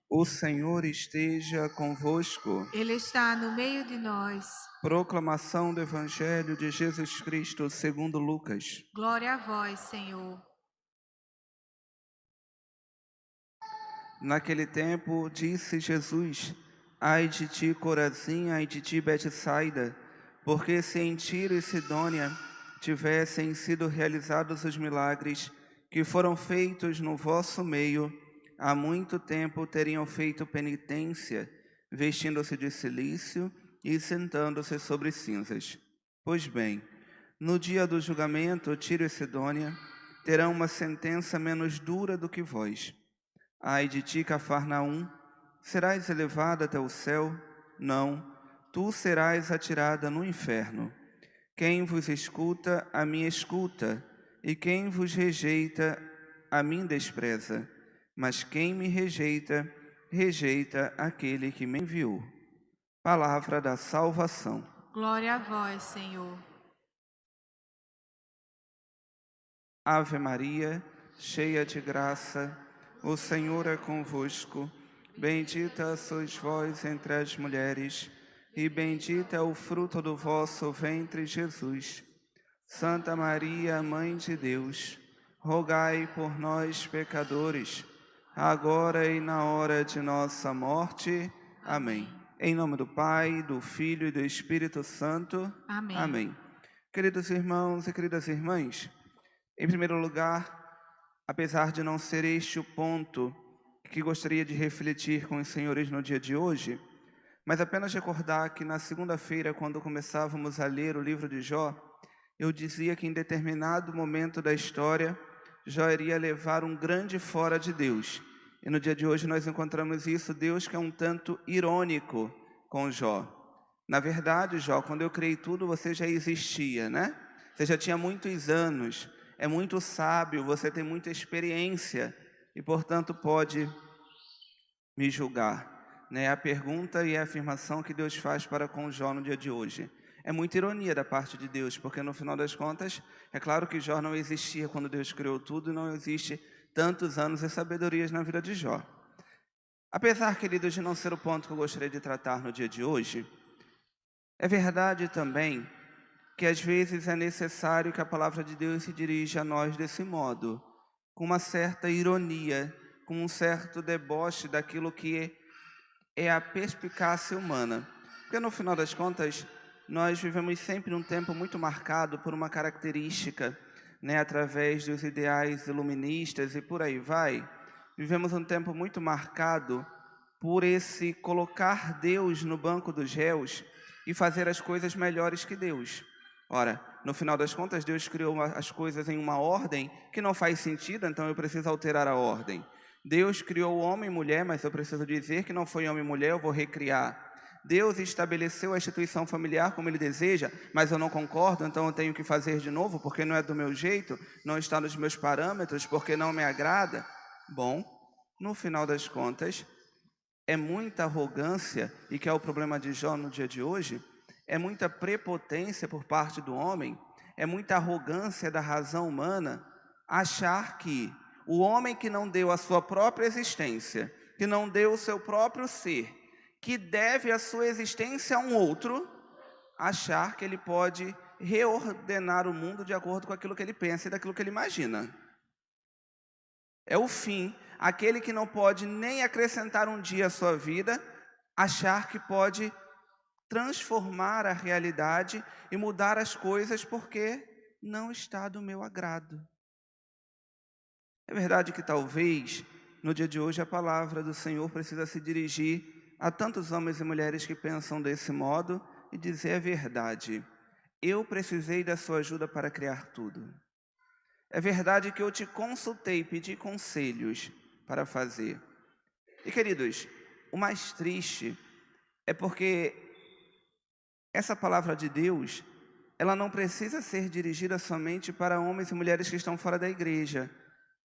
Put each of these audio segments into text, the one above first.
O Senhor esteja convosco. Ele está no meio de nós. Proclamação do Evangelho de Jesus Cristo segundo Lucas. Glória a vós, Senhor. Naquele tempo, disse Jesus: Ai de ti, Corazim, ai de ti, Betsaida, porque se em Tiro e Sidônia tivessem sido realizados os milagres que foram feitos no vosso meio, há muito tempo teriam feito penitência, vestindo-se de cilício e sentando-se sobre cinzas. Pois bem, no dia do julgamento, Tiro e Sidônia terão uma sentença menos dura do que vós. Ai de ti, Cafarnaum, serás elevada até o céu? Não, tu serás atirada no inferno. Quem vos escuta, a mim escuta, e quem vos rejeita, a mim despreza. Mas quem me rejeita, rejeita aquele que me enviou. Palavra da salvação. Glória a vós, Senhor. Ave Maria, cheia de graça, o Senhor é convosco. Bendita sois vós entre as mulheres, e bendito é o fruto do vosso ventre, Jesus. Santa Maria, Mãe de Deus, rogai por nós, pecadores, agora e na hora de nossa morte. Amém. Em nome do Pai, do Filho e do Espírito Santo. Amém. Amém. Queridos irmãos e queridas irmãs, em primeiro lugar, apesar de não ser este o ponto que gostaria de refletir com os senhores no dia de hoje, mas apenas recordar que na segunda-feira, quando começávamos a ler o livro de Jó, eu dizia que em determinado momento da história, Jó iria levar um grande fora de Deus. E no dia de hoje nós encontramos isso, Deus que é um tanto irônico com Jó. Na verdade, Jó, quando eu criei tudo, você já existia, né? Você já tinha muitos anos, é muito sábio, você tem muita experiência e, portanto, pode me julgar. Né? A pergunta e a afirmação que Deus faz para com Jó no dia de hoje. É muita ironia da parte de Deus, porque no final das contas, é claro que Jó não existia quando Deus criou tudo e não existe tantos anos e sabedorias na vida de Jó. Apesar, queridos, de não ser o ponto que eu gostaria de tratar no dia de hoje, é verdade também que às vezes é necessário que a palavra de Deus se dirija a nós desse modo, com uma certa ironia, com um certo deboche daquilo que é a perspicácia humana. Porque no final das contas, nós vivemos sempre um tempo muito marcado por uma característica, né, através dos ideais iluministas e por aí vai. Vivemos um tempo muito marcado por esse colocar Deus no banco dos réus e fazer as coisas melhores que Deus. Ora, no final das contas, Deus criou as coisas em uma ordem que não faz sentido, então eu preciso alterar a ordem. Deus criou homem e mulher, mas eu preciso dizer que não foi homem e mulher, eu vou recriar. Deus estabeleceu a instituição familiar como Ele deseja, mas eu não concordo, então eu tenho que fazer de novo, porque não é do meu jeito, não está nos meus parâmetros, porque não me agrada. Bom, no final das contas, é muita arrogância, e que é o problema de Jó no dia de hoje, é muita prepotência por parte do homem, é muita arrogância da razão humana, achar que o homem que não deu a sua própria existência, que não deu o seu próprio ser, que deve a sua existência a um outro, achar que ele pode reordenar o mundo de acordo com aquilo que ele pensa e daquilo que ele imagina. É o fim, aquele que não pode nem acrescentar um dia à sua vida, achar que pode transformar a realidade e mudar as coisas porque não está do meu agrado. É verdade que talvez, no dia de hoje, a palavra do Senhor precisa se dirigir a tantos homens e mulheres que pensam desse modo e dizer a verdade. Eu precisei da sua ajuda para criar tudo. É verdade que eu te consultei, pedi conselhos para fazer. E queridos, o mais triste é porque essa palavra de Deus, ela não precisa ser dirigida somente para homens e mulheres que estão fora da igreja,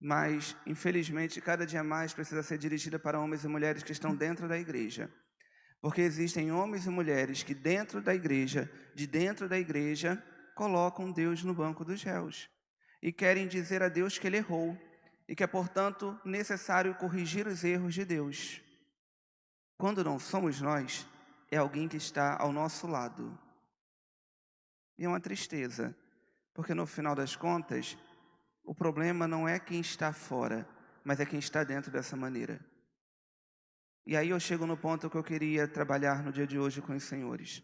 mas, infelizmente, cada dia mais precisa ser dirigida para homens e mulheres que estão dentro da igreja. Porque existem homens e mulheres que dentro da igreja, de dentro da igreja, colocam Deus no banco dos réus. E querem dizer a Deus que Ele errou. e que é, portanto, necessário corrigir os erros de Deus. Quando não somos nós, é alguém que está ao nosso lado. E é uma tristeza, porque no final das contas, o problema não é quem está fora, mas é quem está dentro dessa maneira. E aí eu chego no ponto que eu queria trabalhar no dia de hoje com os senhores.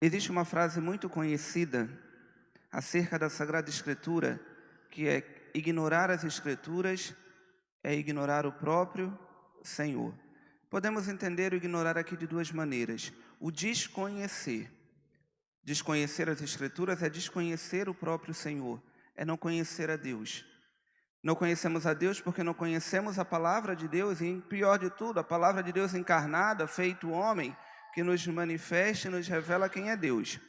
Existe uma frase muito conhecida acerca da Sagrada Escritura, que é: ignorar as Escrituras é ignorar o próprio Senhor. Podemos entender o ignorar aqui de duas maneiras. O desconhecer. Desconhecer as Escrituras é desconhecer o próprio Senhor, é não conhecer a Deus. Não conhecemos a Deus porque não conhecemos a palavra de Deus e, pior de tudo, a palavra de Deus encarnada, feito homem, que nos manifesta e nos revela quem é Deus.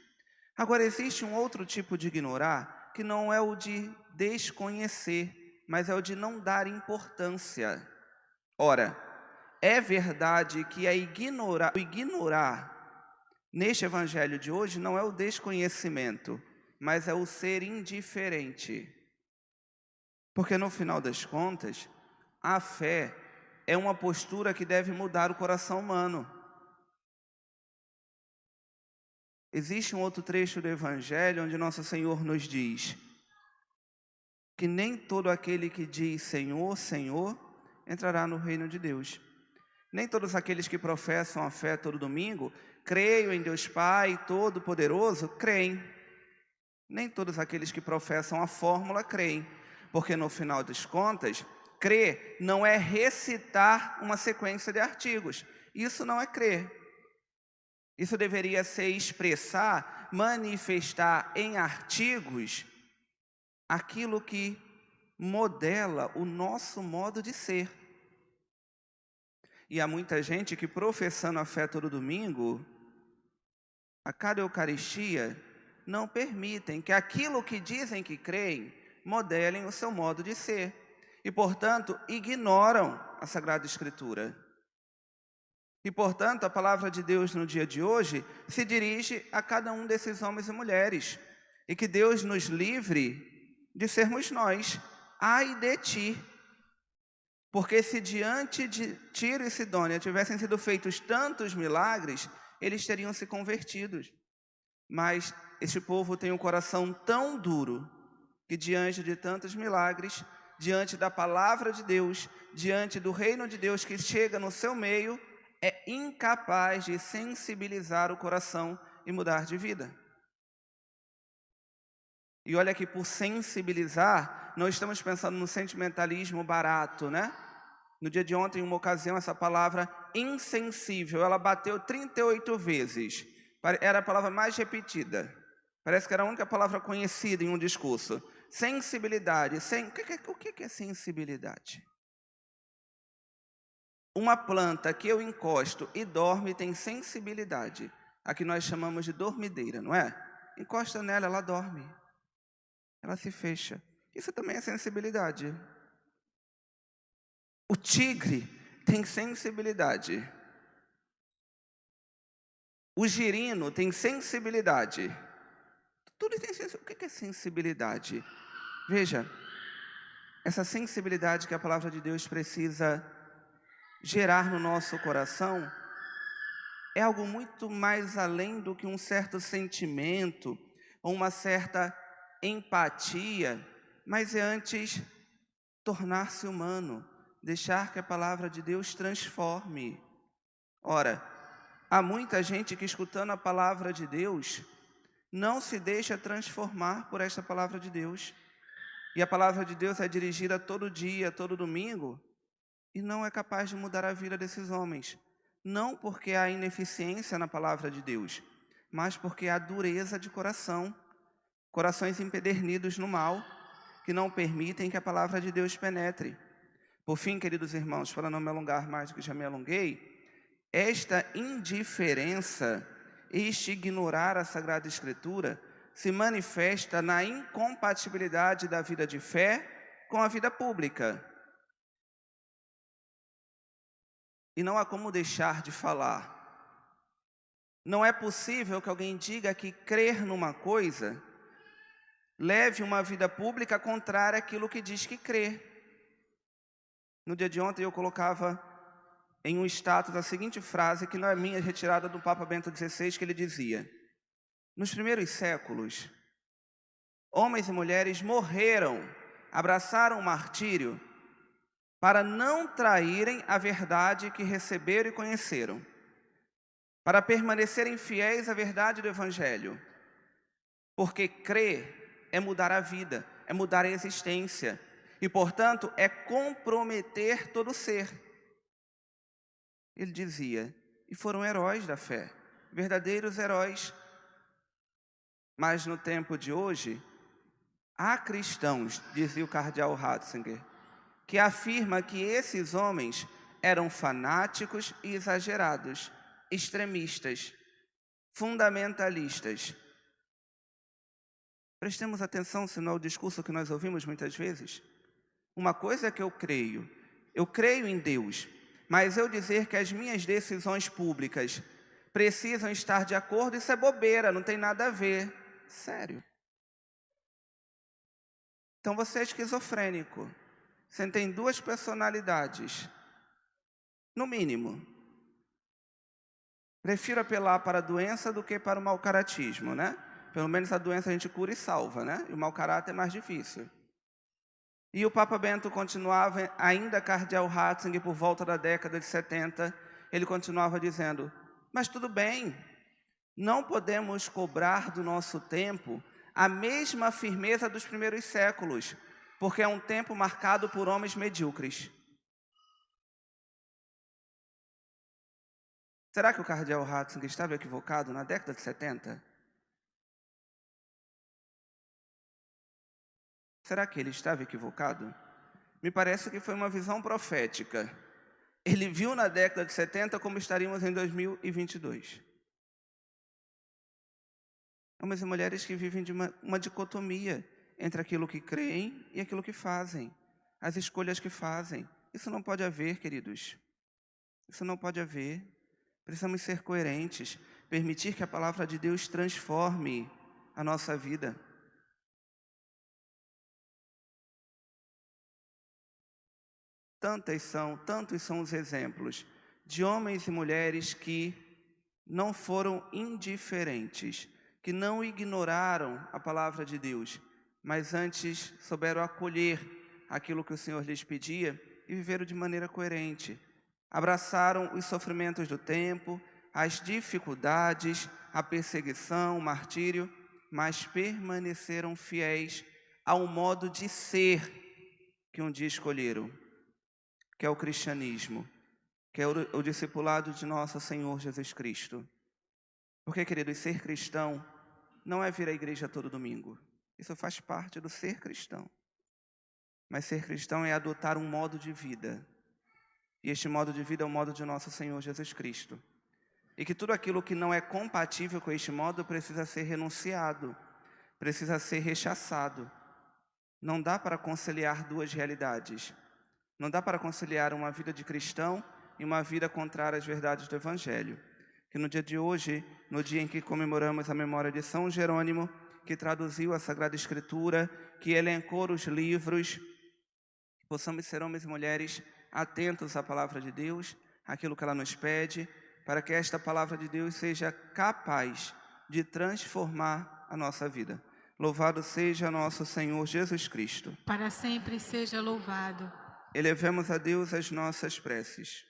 Agora, existe um outro tipo de ignorar, que não é o de desconhecer, mas é o de não dar importância. Ora, é verdade que o ignorar neste evangelho de hoje não é o desconhecimento, mas é o ser indiferente. Porque no final das contas, a fé é uma postura que deve mudar o coração humano. Existe um outro trecho do Evangelho onde Nosso Senhor nos diz que nem todo aquele que diz Senhor, Senhor, entrará no reino de Deus. Nem todos aqueles que professam a fé todo domingo, creio em Deus Pai Todo-Poderoso, creem. Nem todos aqueles que professam a fórmula creem. Porque no final das contas, crer não é recitar uma sequência de artigos. Isso não é crer. Isso deveria ser expressar, manifestar em artigos aquilo que modela o nosso modo de ser. E há muita gente que, professando a fé todo domingo, a cada Eucaristia, não permitem que aquilo que dizem que creem modelem o seu modo de ser. E, portanto, ignoram a Sagrada Escritura. E, portanto, a palavra de Deus no dia de hoje se dirige a cada um desses homens e mulheres. E que Deus nos livre de sermos nós. Ai de ti! Porque se diante de Tiro e Sidônia tivessem sido feitos tantos milagres, eles teriam se convertidos. Mas este povo tem um coração tão duro que diante de tantos milagres, diante da palavra de Deus, diante do reino de Deus que chega no seu meio, é incapaz de sensibilizar o coração e mudar de vida. E olha que por sensibilizar, não estamos pensando no sentimentalismo barato, né? No dia de ontem, em uma ocasião, essa palavra insensível, ela bateu 38 vezes. Era a palavra mais repetida. Parece que era a única palavra conhecida em um discurso. Sensibilidade. O que é sensibilidade? Uma planta que eu encosto e dorme tem sensibilidade. A que nós chamamos de dormideira, não é? Encosta nela, ela dorme. Ela se fecha. Isso também é sensibilidade. O tigre tem sensibilidade. O girino tem sensibilidade. Tudo tem sensibilidade. O que é sensibilidade? Veja, essa sensibilidade que a palavra de Deus precisa gerar no nosso coração é algo muito mais além do que um certo sentimento ou uma certa empatia, mas é antes tornar-se humano, deixar que a palavra de Deus transforme. Ora, há muita gente que, escutando a palavra de Deus, não se deixa transformar por esta palavra de Deus. E a palavra de Deus é dirigida todo dia, todo domingo, e não é capaz de mudar a vida desses homens. Não porque há ineficiência na palavra de Deus, mas porque há dureza de coração, corações empedernidos no mal, que não permitem que a palavra de Deus penetre. Por fim, queridos irmãos, para não me alongar mais do que já me alonguei, esta indiferença, este ignorar a Sagrada Escritura, se manifesta na incompatibilidade da vida de fé com a vida pública. E não há como deixar de falar. Não é possível que alguém diga que crer numa coisa leve uma vida pública contrária àquilo que diz que crê. No dia de ontem eu colocava em um status a seguinte frase, que não é minha, é retirada do Papa Bento XVI, que ele dizia: nos primeiros séculos, homens e mulheres morreram, abraçaram o martírio para não traírem a verdade que receberam e conheceram, para permanecerem fiéis à verdade do Evangelho. Porque crer é mudar a vida, é mudar a existência, e, portanto, é comprometer todo o ser. Ele dizia, e foram heróis da fé, verdadeiros heróis. Mas no tempo de hoje, há cristãos, dizia o cardeal Ratzinger, que afirma que esses homens eram fanáticos e exagerados, extremistas, fundamentalistas. Prestemos atenção, se não é o discurso que nós ouvimos muitas vezes. Uma coisa é que eu creio em Deus, mas eu dizer que as minhas decisões públicas precisam estar de acordo, isso é bobeira, não tem nada a ver. Sério. Então você é esquizofrênico. Você tem duas personalidades, no mínimo. Prefiro apelar para a doença do que para o mau caratismo, né? Pelo menos a doença a gente cura e salva, né? E o mau caráter é mais difícil. E o Papa Bento continuava, ainda cardeal Ratzinger, por volta da década de 70, ele continuava dizendo, mas tudo bem, não podemos cobrar do nosso tempo a mesma firmeza dos primeiros séculos, porque é um tempo marcado por homens medíocres. Será que o cardeal Ratzinger estava equivocado na década de 70? Será que ele estava equivocado? Me parece que foi uma visão profética. Ele viu na década de 70 como estaríamos em 2022. Homens e mulheres que vivem de uma dicotomia entre aquilo que creem e aquilo que fazem, as escolhas que fazem. Isso não pode haver, queridos. Isso não pode haver. Precisamos ser coerentes, permitir que a palavra de Deus transforme a nossa vida. Tantos são os exemplos de homens e mulheres que não foram indiferentes, que não ignoraram a palavra de Deus, mas antes souberam acolher aquilo que o Senhor lhes pedia e viveram de maneira coerente. Abraçaram os sofrimentos do tempo, as dificuldades, a perseguição, o martírio, mas permaneceram fiéis ao modo de ser que um dia escolheram, que é o cristianismo, que é o discipulado de nosso Senhor Jesus Cristo. Porque, queridos, ser cristão não é vir à igreja todo domingo. Isso faz parte do ser cristão. Mas ser cristão é adotar um modo de vida. E este modo de vida é o modo de nosso Senhor Jesus Cristo. E que tudo aquilo que não é compatível com este modo precisa ser renunciado, precisa ser rechaçado. Não dá para conciliar duas realidades. Não dá para conciliar uma vida de cristão e uma vida contrária às verdades do Evangelho. Que no dia de hoje, no dia em que comemoramos a memória de São Jerônimo, que traduziu a Sagrada Escritura, que elencou os livros, possamos ser homens e mulheres atentos à palavra de Deus, àquilo que ela nos pede, para que esta palavra de Deus seja capaz de transformar a nossa vida. Louvado seja nosso Senhor Jesus Cristo. Para sempre seja louvado. Elevemos a Deus as nossas preces.